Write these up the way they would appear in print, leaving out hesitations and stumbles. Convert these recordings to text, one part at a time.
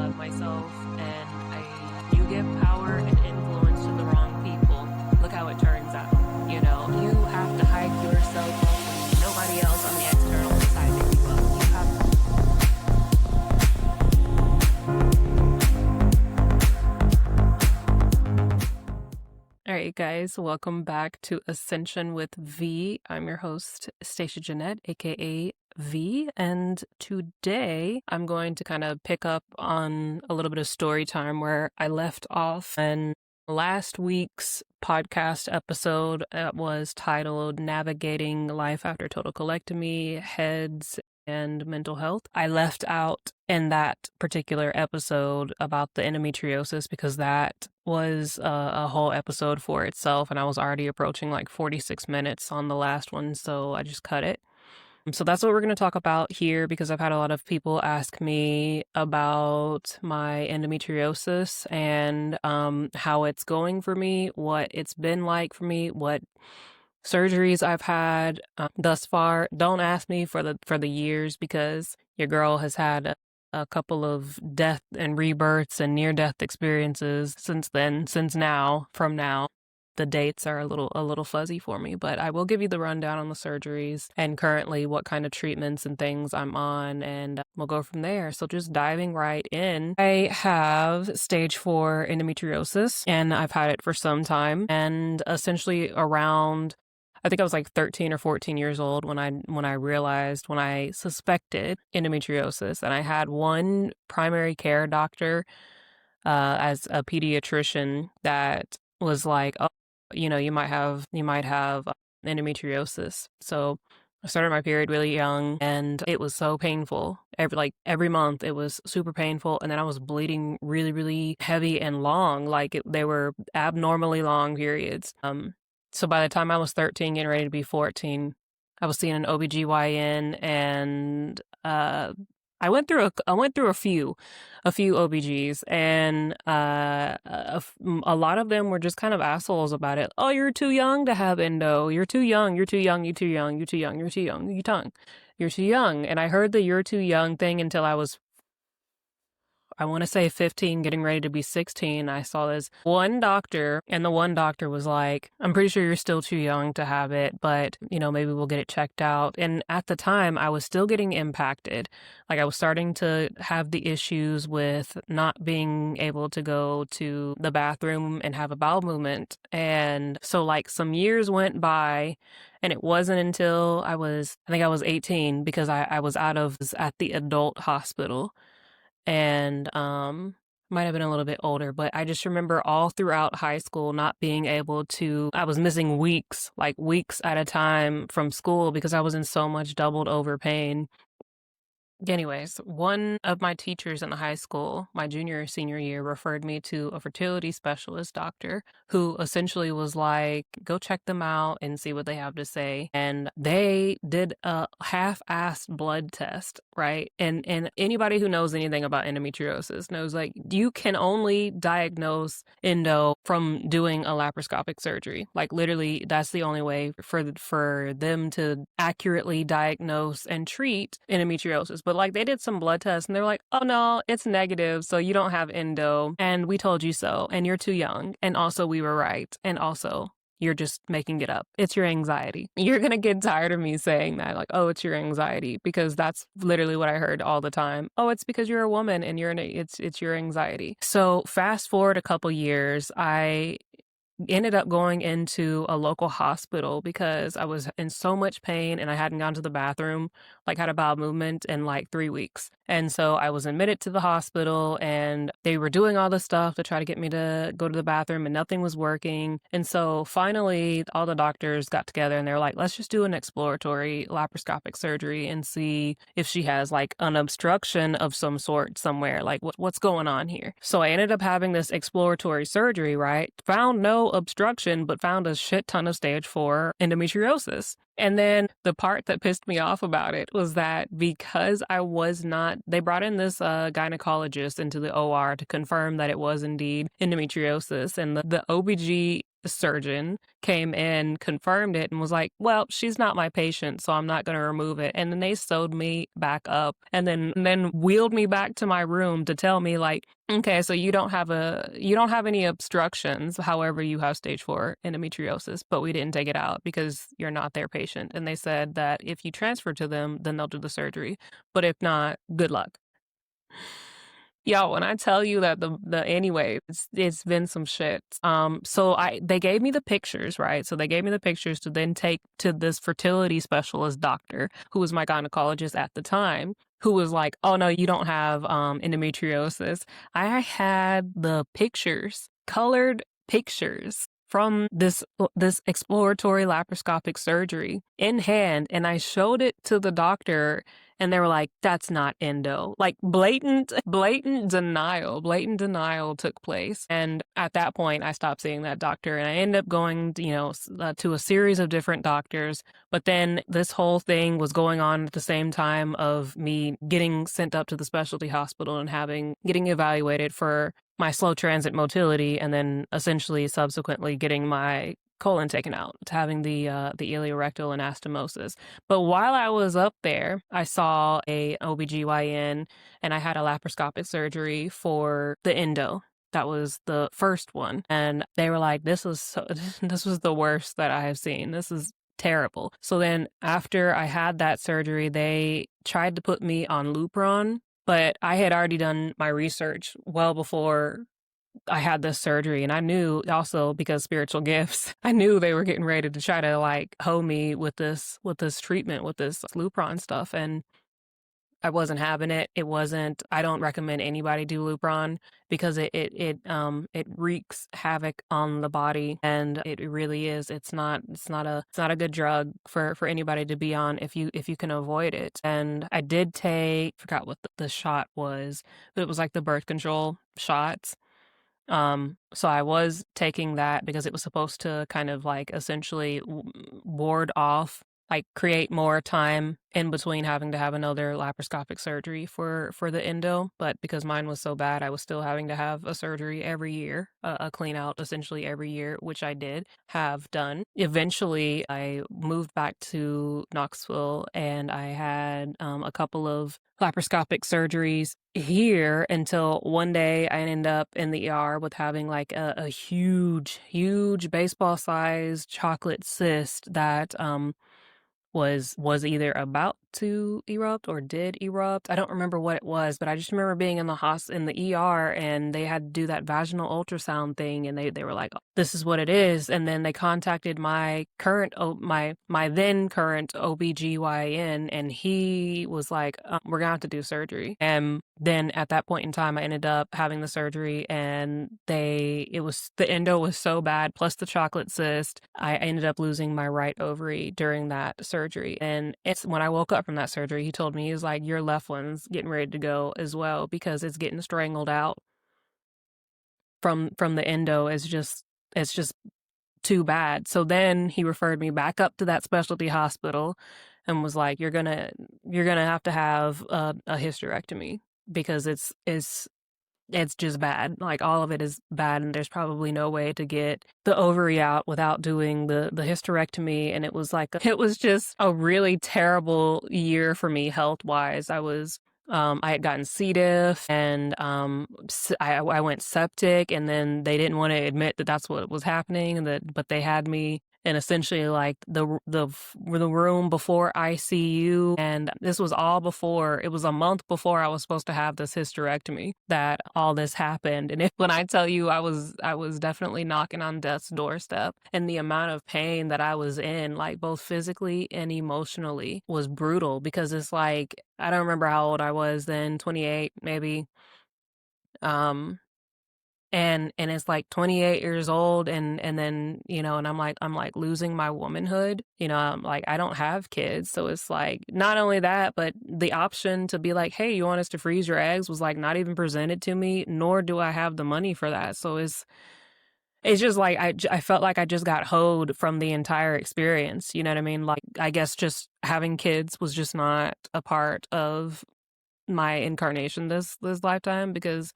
love myself, and you give power and influence to the wrong people. Look how it turns out. You know, you have to hype yourself up when nobody else on the external side to keep up. You have. All right, guys, welcome back to Ascension with V. I'm your host, Stashia Jeanette, aka V, and today I'm going to kind of pick up on a little bit of story time where I left off in last week's podcast episode. It was titled Navigating Life After Total Colectomy, Heads and Mental Health. I left out in that particular episode about the endometriosis because that was a whole episode for itself, and I was already approaching like 46 minutes on the last one, so I just cut it. So that's what we're going to talk about here, because I've had a lot of people ask me about my endometriosis and how it's going for me, what it's been like for me, what surgeries I've had thus far. Don't ask me for the years, because your girl has had a couple of death and rebirths and near-death experiences since now. The dates are a little fuzzy for me, but I will give you the rundown on the surgeries and currently what kind of treatments and things I'm on, and we'll go from there. So just diving right in, I have stage 4 endometriosis, and I've had it for some time, and essentially around, I think I was like 13 or 14 years old when I suspected endometriosis, and I had one primary care doctor as a pediatrician that was like, oh, you know, you might have endometriosis. So I started my period really young, and it was so painful. Every month it was super painful, and then I was bleeding really, really heavy and long. They were abnormally long periods. So by the time I was 13, getting ready to be 14, I was seeing an OBGYN, and I went through a few OBGs, and a lot of them were just kind of assholes about it. Oh, you're too young to have endo. You're too young. You're too young. You're too young. You're too young. You're too young. You're too young. And I heard the "you're too young" thing until I was, I want to say 15, getting ready to be 16. I saw this one doctor, and the one doctor was like, I'm pretty sure you're still too young to have it, but, you know, maybe we'll get it checked out. And at the time, I was still getting impacted. Like, I was starting to have the issues with not being able to go to the bathroom and have a bowel movement. And so, like, some years went by, and it wasn't until I think I was 18, because I was at the adult hospital. And might have been a little bit older, but I just remember all throughout high school not being able to, I was missing weeks at a time from school because I was in so much doubled over pain. Anyways, one of my teachers in the high school, my junior or senior year, referred me to a fertility specialist doctor who essentially was like, go check them out and see what they have to say. And they did a half-assed blood test, right? And anybody who knows anything about endometriosis knows, like, you can only diagnose endo from doing a laparoscopic surgery. Like, literally, that's the only way for them to accurately diagnose and treat endometriosis. But like, they did some blood tests and they were like, oh no, it's negative, so you don't have endo, and we told you so, and you're too young, and also we were right, and also you're just making it up. It's your anxiety. You're gonna get tired of me saying that, like, oh, it's your anxiety, because that's literally what I heard all the time. Oh, it's because you're a woman and it's your anxiety. So fast forward a couple years, I ended up going into a local hospital because I was in so much pain and I hadn't gone to the bathroom, like had a bowel movement in like 3 weeks. And so I was admitted to the hospital, and they were doing all this stuff to try to get me to go to the bathroom, and nothing was working. And so finally all the doctors got together and they were like, let's just do an exploratory laparoscopic surgery and see if she has like an obstruction of some sort somewhere, like what's going on here. So I ended up having this exploratory surgery, right? Found no obstruction, but found a shit ton of stage 4 endometriosis. And then the part that pissed me off about it was that because I was not, they brought in this gynecologist into the OR to confirm that it was indeed endometriosis. And the OBG surgeon came in, confirmed it, and was like, well, she's not my patient, so I'm not going to remove it. And then they sewed me back up and then wheeled me back to my room to tell me, like, okay, so you don't have any obstructions. However, you have stage 4 endometriosis, but we didn't take it out because you're not their patient. And they said that if you transfer to them, then they'll do the surgery. But if not, good luck. Yo, when I tell you that anyway, it's been some shit. So they gave me the pictures, right? So they gave me the pictures to then take to this fertility specialist doctor, who was my gynecologist at the time, who was like, "Oh no, you don't have endometriosis." I had the pictures, colored pictures from this exploratory laparoscopic surgery in hand, and I showed it to the doctor. And they were like, that's not endo. Like blatant denial took place. And at that point, I stopped seeing that doctor and I ended up going, to a series of different doctors. But then this whole thing was going on at the same time of me getting sent up to the specialty hospital and getting evaluated for my slow transit motility, and then essentially subsequently getting my colon taken out, having the ileorectal anastomosis. But while I was up there, I saw a OBGYN and I had a laparoscopic surgery for the endo. That was the first one. And they were like, this was the worst that I have seen. This is terrible. So then after I had that surgery, they tried to put me on Lupron, but I had already done my research well before I had this surgery, and I knew also, because spiritual gifts, I knew they were getting ready to try to like hoe me with this treatment, with this Lupron stuff, and I wasn't having it. It wasn't. I don't recommend anybody do Lupron because it wreaks havoc on the body, and it really is. It's not a good drug for anybody to be on if you can avoid it. And I did forgot what the shot was, but it was like the birth control shots. So I was taking that because it was supposed to kind of like essentially ward off, like create more time in between having to have another laparoscopic surgery for the endo. But because mine was so bad, I was still having to have a surgery every year, a clean out essentially every year, which I did have done. Eventually, I moved back to Knoxville and I had a couple of laparoscopic surgeries here until one day I ended up in the ER with having like a huge baseball sized chocolate cyst that was either about to erupt or did erupt. I don't remember what it was, but I just remember being in the ER and they had to do that vaginal ultrasound thing, and they were like, oh, this is what it is. And then they contacted my then current OBGYN, and he was like, we're gonna have to do surgery. And then at that point in time, I ended up having the surgery, and the endo was so bad, plus the chocolate cyst, I ended up losing my right ovary during that surgery. And it's when I woke up from that surgery, he told me, he was like, your left one's getting ready to go as well because it's getting strangled out from the endo. It's just too bad. So then he referred me back up to that specialty hospital and was like, you're gonna have to have a hysterectomy because it's just bad. Like all of it is bad, and there's probably no way to get the ovary out without doing the hysterectomy. And it was just a really terrible year for me health wise. I had gotten C. diff, and I went septic, and then they didn't want to admit that that's what was happening, but they had me in essentially like the room before ICU, and this was all before, it was a month before I was supposed to have this hysterectomy that all this happened. And when I tell you I was definitely knocking on death's doorstep, and the amount of pain that I was in, like both physically and emotionally, was brutal, because it's like, I don't remember how old I was then, 28 maybe. And it's like 28 years old, and then, and I'm like losing my womanhood. I'm like, I don't have kids. So it's like, not only that, but the option to be like, hey, you want us to freeze your eggs, was like not even presented to me, nor do I have the money for that. So It's just like I felt like I just got hoed from the entire experience, you know what I mean? Like, I guess just having kids was just not a part of my incarnation this lifetime, because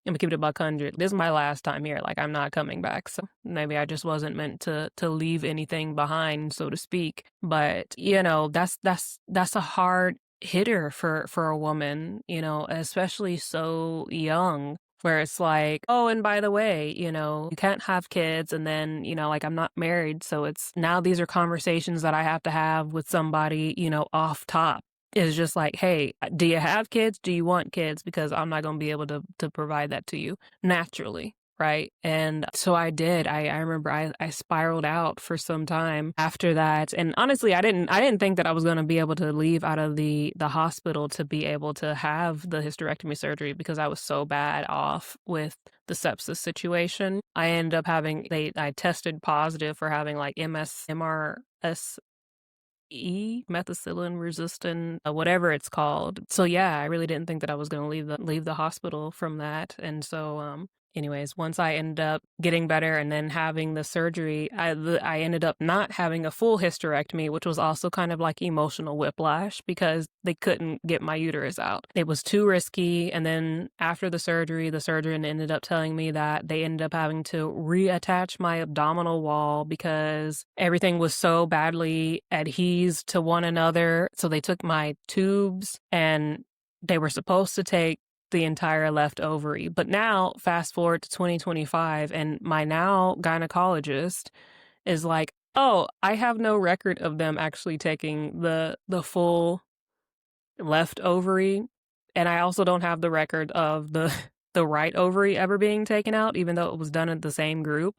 I'm gonna keep it a buck 100. This is my last time here. Like, I'm not coming back. So maybe I just wasn't meant to leave anything behind, so to speak. But you know, that's a hard hitter for a woman, you know, especially so young. Where it's like, oh, and by the way, you know, you can't have kids. And then, you know, like, I'm not married. So it's now these are conversations that I have to have with somebody, you know, off top. Is just like, hey, do you have kids? Do you want kids? Because I'm not going to be able to provide that to you naturally. Right. And so I did. I remember I spiraled out for some time after that. And honestly, I didn't think that I was going to be able to leave out of the hospital to be able to have the hysterectomy surgery, because I was so bad off with the sepsis situation. I ended up I tested positive for having like MRS methicillin resistant, whatever it's called. So yeah, I really didn't think that I was going to leave the hospital from that. And so anyways, once I ended up getting better and then having the surgery, I ended up not having a full hysterectomy, which was also kind of like emotional whiplash, because they couldn't get my uterus out. It was too risky. And then after the surgeon ended up telling me that they ended up having to reattach my abdominal wall because everything was so badly adhesed to one another. So they took my tubes, and they were supposed to take the entire left ovary. But now, fast forward to 2025, and my now gynecologist is like, oh, I have no record of them actually taking the full left ovary. And I also don't have the record of the the right ovary ever being taken out, even though it was done in the same group.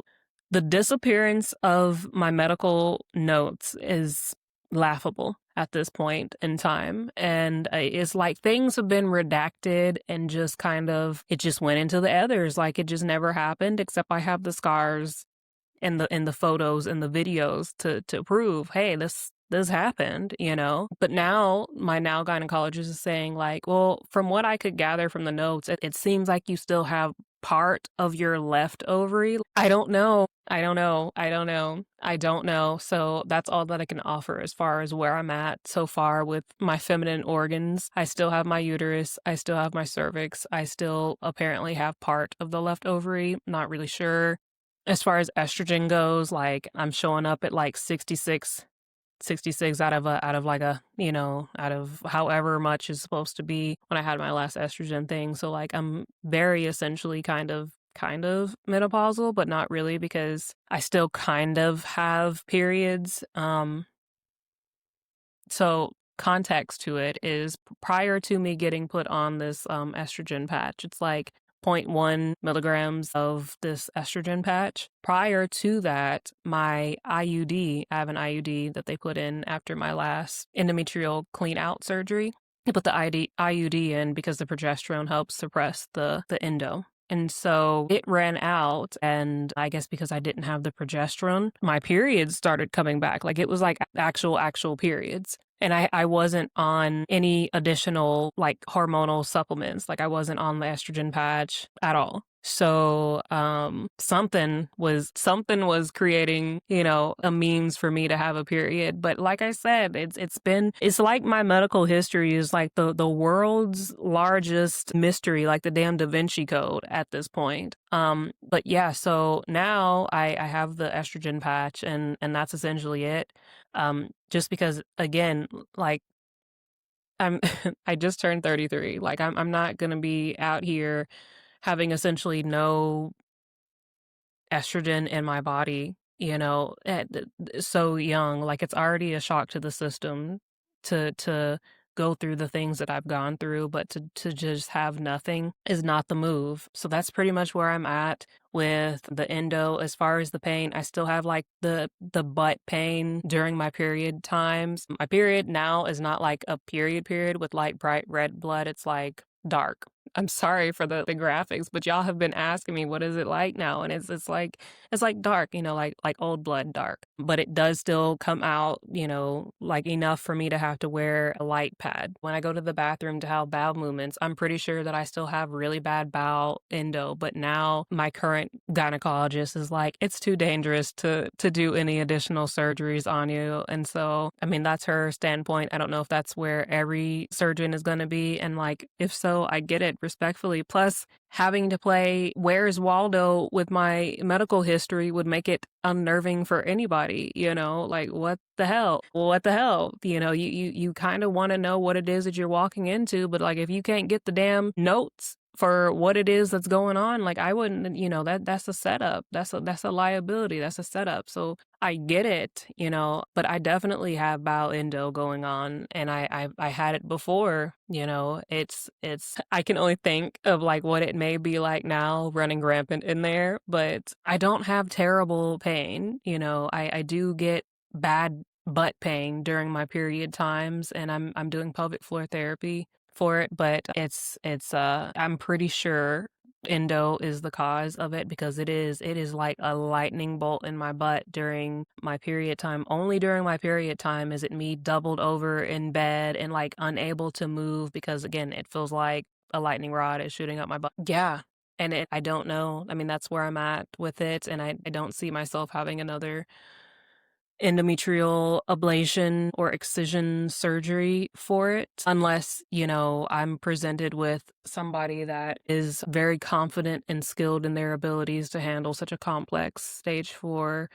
The disappearance of my medical notes is laughable at this point in time. And it's like things have been redacted and just kind of, it just went into the ethers. Like it just never happened, except I have the scars and the photos and the videos to prove, hey, this happened, you know. But now my now gynecologist is saying like, well, from what I could gather from the notes, it seems like you still have part of your left ovary. I don't know. I don't know. I don't know. I don't know. So that's all that I can offer as far as where I'm at so far with my feminine organs. I still have my uterus. I still have my cervix. I still apparently have part of the left ovary. Not really sure. As far as estrogen goes, like I'm showing up at like 66 out of like a, you know, out of however much is supposed to be when I had my last estrogen thing. So like I'm very essentially kind of menopausal, but not really, because I still kind of have periods. So context to it is, prior to me getting put on this estrogen patch, it's like zero point 0.1 milligrams of this estrogen patch. Prior to that, my IUD, I have an IUD that they put in after my last endometrial clean out surgery. They put the IUD in because the progesterone helps suppress the endo. And so it ran out, and I guess because I didn't have the progesterone, my periods started coming back. Like it was like actual periods. And I wasn't on any additional like hormonal supplements. Like I wasn't on the estrogen patch at all. So something was creating, you know, a means for me to have a period. But like I said, it's like my medical history is like the world's largest mystery, like the damn Da Vinci Code at this point. But yeah, so now I have the estrogen patch, and that's essentially it. Just because, again, like I'm I just turned 33. Like I'm not gonna be out here having essentially no estrogen in my body, you know, so young. Like it's already a shock to the system to go through the things that I've gone through, but to just have nothing is not the move. So that's pretty much where I'm at with the endo. As far as the pain, I still have like the butt pain during my period times. My period now is not like a period with like bright red blood. It's like dark. I'm sorry for the graphics, but y'all have been asking me what is it like now, and it's like dark, like old blood dark. But it does still come out, like enough for me to have to wear a light pad. When I go to the bathroom to have bowel movements, I'm pretty sure that I still have really bad bowel endo, but now my current gynecologist is like, it's too dangerous to do any additional surgeries on you. And so, I mean, that's her standpoint. I don't know if that's where every surgeon is going to be. And like, if so, I get it respectfully. Plus, having to play Where's Waldo with my medical history would make it unnerving for anybody, like what the hell? What the hell? You kind of want to know what it is that you're walking into, but like if you can't get the damn notes for what it is that's going on, like I wouldn't, that's a setup. That's a liability. That's a setup. So I get it, but I definitely have bowel endo going on, and I had it before, it's I can only think of like what it may be like now running rampant in there, but I don't have terrible pain, I do get bad butt pain during my period times, and I'm doing pelvic floor therapy for it, but it's I'm pretty sure endo is the cause of it, because it is like a lightning bolt in my butt during my period time. Only during my period time is it me doubled over in bed and like unable to move, because again, it feels like a lightning rod is shooting up my butt. Yeah. And I don't know. I mean, that's where I'm at with it, and I don't see myself having another endometrial ablation or excision surgery for it, unless, I'm presented with somebody that is very confident and skilled in their abilities to handle such a complex stage 4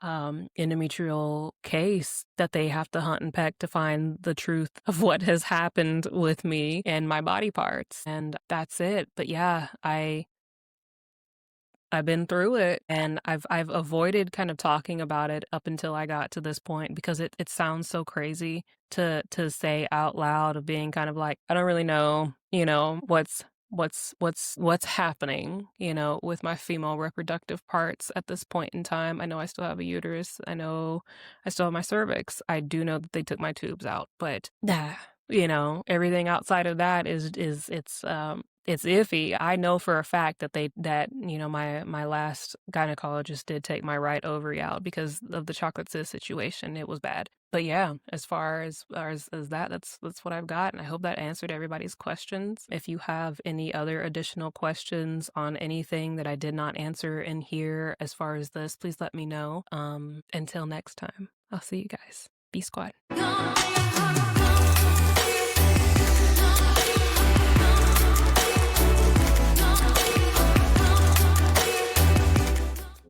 endometrial case that they have to hunt and peck to find the truth of what has happened with me and my body parts. And that's it. But yeah, I've been through it, and I've avoided kind of talking about it up until I got to this point, because it sounds so crazy to say out loud, of being kind of like, I don't really know, what's happening, with my female reproductive parts at this point in time. I know I still have a uterus. I know I still have my cervix. I do know that they took my tubes out, but everything outside of that it's iffy. I know for a fact that my last gynecologist did take my right ovary out because of the chocolate cyst situation. It was bad. But yeah, as far as that, that's what I've got, and I hope that answered everybody's questions. If you have any other additional questions on anything that I did not answer in here as far as this, please let me know. Until next time, I'll see you guys. Be squad.